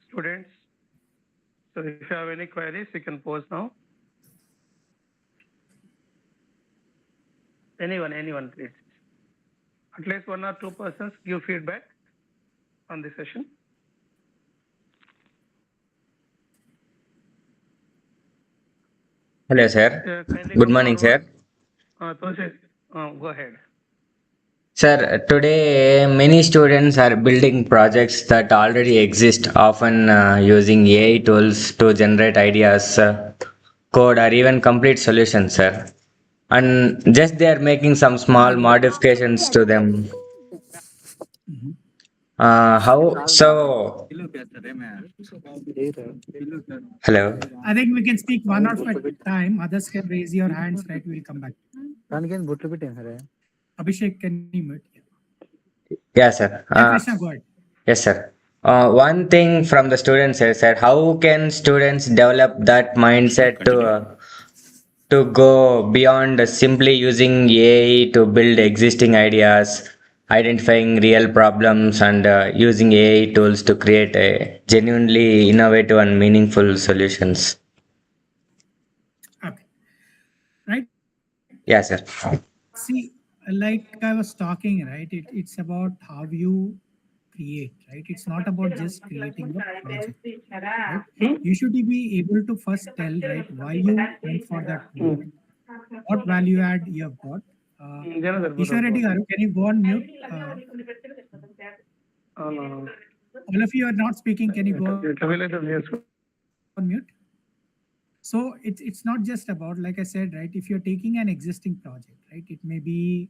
Students, so if you have any queries, you can pose now. Anyone, please. At least one or two persons give feedback on the session. Hello, sir. Kindly Good come morning, sir. forward. Toshe, go ahead. Sir, today many students are building projects that already exist, often using AI tools to generate ideas, code, or even complete solutions, sir. And just they are making some small modifications to them. How so? Hello. I think we can speak one at a time. Others can raise your hands, right? We'll come back. Abhishek, can you mute? Yes, sir. Yeah, Krishna, go ahead. Yes, sir. One thing from the students is that how can students develop that mindset Continue. to go beyond simply using AI to build existing ideas, identifying real problems, and using AI tools to create a genuinely innovative and meaningful solutions? Okay. Right. Yes, sir. See, like I was talking, right? It's about how you create, right? It's not about just creating a project, right? You should be able to first tell, right, why you went for that project, what value add you have got. Uh, Ishwar Reddy garu, can you go on mute? All of you are not speaking. Can you go on mute? So it's not just about, like I said, right? If you're taking an existing project, right, it may be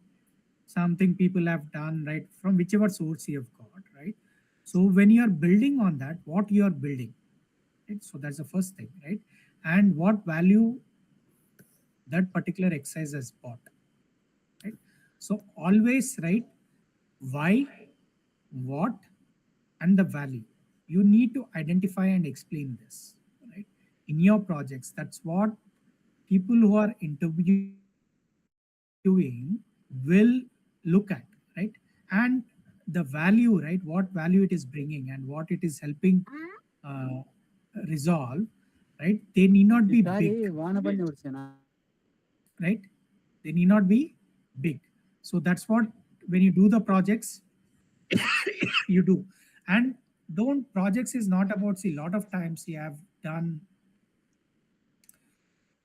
something people have done, right, from whichever source you have got, right? So when you're building on that, what you're building, right? So that's the first thing, right? And what value that particular exercise has bought, right? So always, right, why, what, and the value. You need to identify and explain this, right? In your projects, that's what people who are interviewing will look at, right? And the value, right? What value it is bringing and what it is helping uh, resolve, right? They need not be big, right? They need not be big. So that's what, when you do the projects, you do. And don't, projects is not about, see, a lot of times you have done.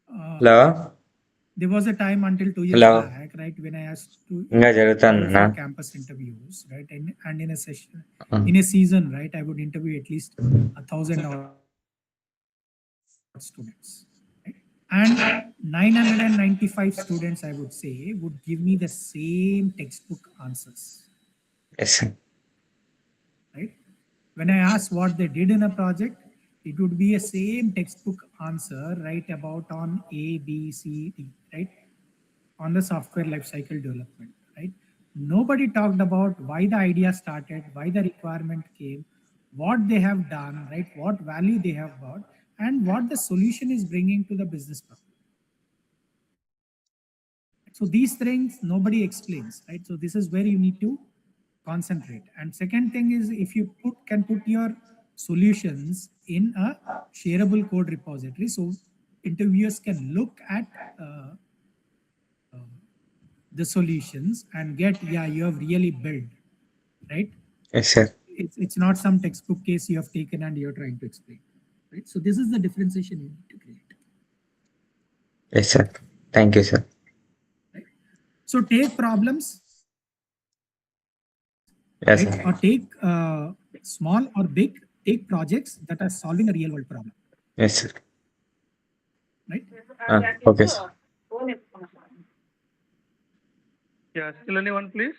Hello? There was a time until 2 years Hello? back, right, when I asked to ఇంకా go జరుగుతుందా? for campus interviews, right, and in a session, in a season, right, I would interview at least 1,000 odd students, right? And 995 students, I would say, would give me the same textbook answers, Yes. right? When I asked what they did in a project, it would be a same textbook answer, right, about on A, B, C, D, right, on the software lifecycle development, right? Nobody talked about why the idea started, why the requirement came, what they have done, right, what value they have got, and what the solution is bringing to the business problem. So these things nobody explains, right? So this is where you need to concentrate. And second thing is, if you can put your solutions in a shareable code repository, so interviewers can look at the solutions and get, yeah, you have really built, right? Yes, sir. It's not some textbook case you have taken and you're trying to explain, right? So this is the differentiation you need to create. Yes, sir. Thank you, sir. Right? So take problems, Yes, right? sir. Or take small or big, take projects that are solving a real world problem, Yes, sir. right? Okay, sir. Yeah, still anyone, please?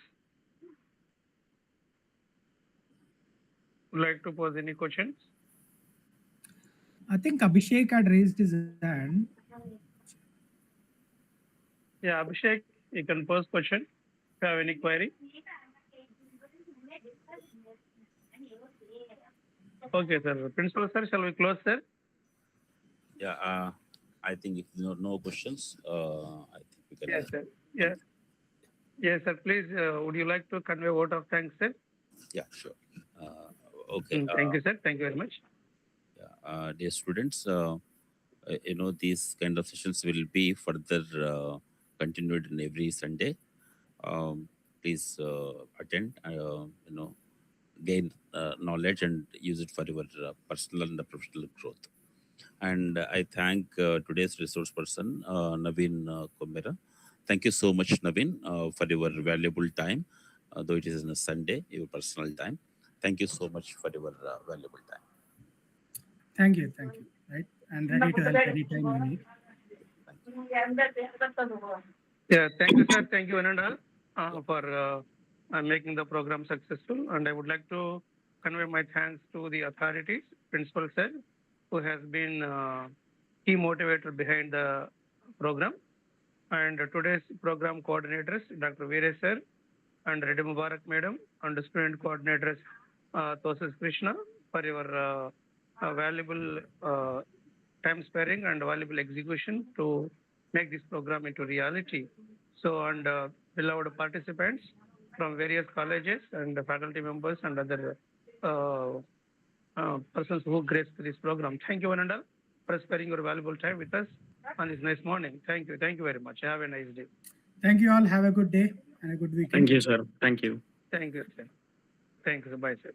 Would like to pose any questions? I think Abhishek had raised his hand. Yeah, Abhishek, you can pose question. If you have any query. Okay, sir. Principal, sir, shall we close, sir? Yeah, I think if no questions, I think we can. Yes, sir. Yeah. Yes, sir. Please, would you like to convey a vote of thanks, sir? Yeah, sure. Okay. Thank you, sir. Thank you very much. Yeah, dear students, these kind of sessions will be further continued in every Sunday. Please attend. Gain knowledge and use it for your personal and professional growth. And I thank today's resource person, Naveen Kommera. Thank you so much, Naveen, for your valuable time, though it is on a Sunday, your personal time. Thank you so much for your valuable time. Thank you, right? And ready to help anytime you need. Yeah, thank you, sir. Thank you, Ananda, for making the program successful. And I would like to convey my thanks to the authorities, Principal sir, who has been key motivator behind the program. And today's program coordinators, Dr. Veere sir, and Reddy Mubarak madam, and student coordinators, Tosis Krishna, for your valuable time sparing and valuable execution to make this program into reality. So, and beloved participants from various colleges and faculty members and other persons who graced this program. Thank you, Ananda, for sparing your valuable time with us on this nice morning. Thank you. Thank you very much. Have a nice day. Thank you all. Have a good day and a good weekend. Thank you, sir. Thank you. Thank you, sir. Thank you. Bye, sir.